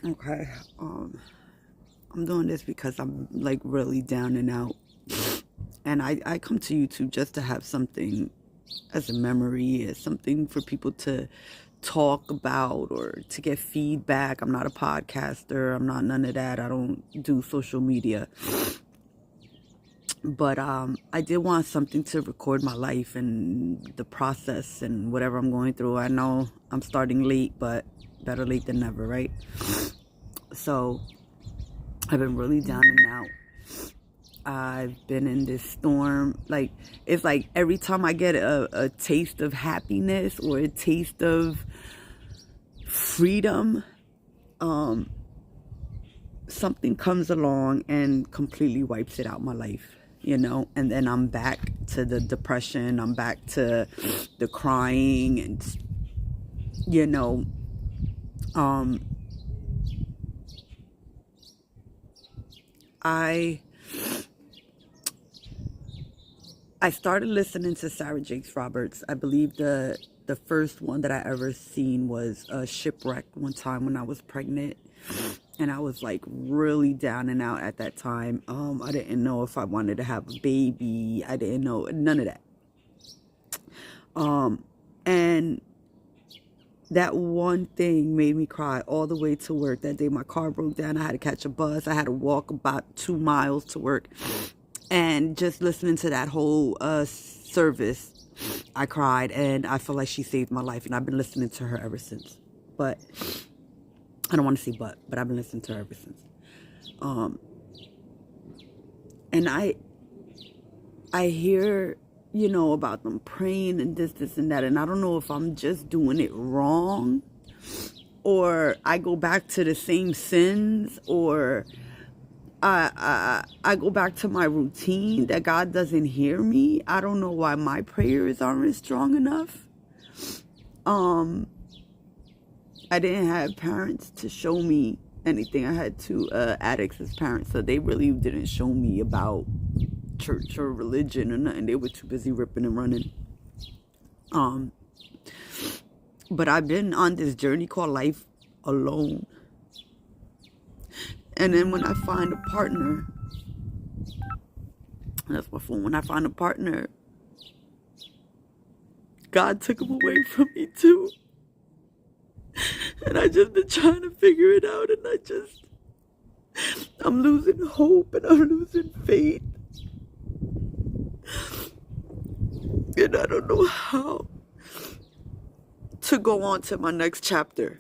Okay. I'm doing this because I'm like really down and out. And I come to YouTube just to have something as a memory, as something for people to talk about or to get feedback. I'm not a podcaster. I'm not none of that. I don't do social media. But I did want something to record my life and the process and whatever I'm going through. I know I'm starting late, but better late than never, right? So I've been really down and out. I've been in this storm. Like, it's like every time I get a taste of happiness or a taste of freedom, something comes along and completely wipes it out my life, and then I'm back to the depression. I'm back to the crying and, you know, um, I I started listening to Sarah Jakes Roberts. I believe the first one that I ever seen was Shipwrecked one time when I was pregnant. And I was like really down and out at that time. I didn't know if I wanted to have a baby. I didn't know none of that. And that one thing made me cry all the way to work. That day my car broke down. I had to catch a bus. I had to walk about 2 miles to work. And just listening to that whole service, I cried, and I feel like she saved my life, and I've been listening to her ever since. But I don't want to say but I've been listening to her ever since. And I hear, about them praying and this and that, and I don't know if I'm just doing it wrong, or I go back to the same sins, or I go back to my routine, that God doesn't hear me. I don't know why my prayers aren't strong enough. I didn't have parents to show me anything. I had two addicts as parents, so they really didn't show me about church or religion or nothing. They were too busy ripping and running. But I've been on this journey called life alone. And then when I find a partner, that's my phone. When I find a partner, God took him away from me too. And I just been trying to figure it out, and I'm losing hope and I'm losing faith. And I don't know how to go on to my next chapter.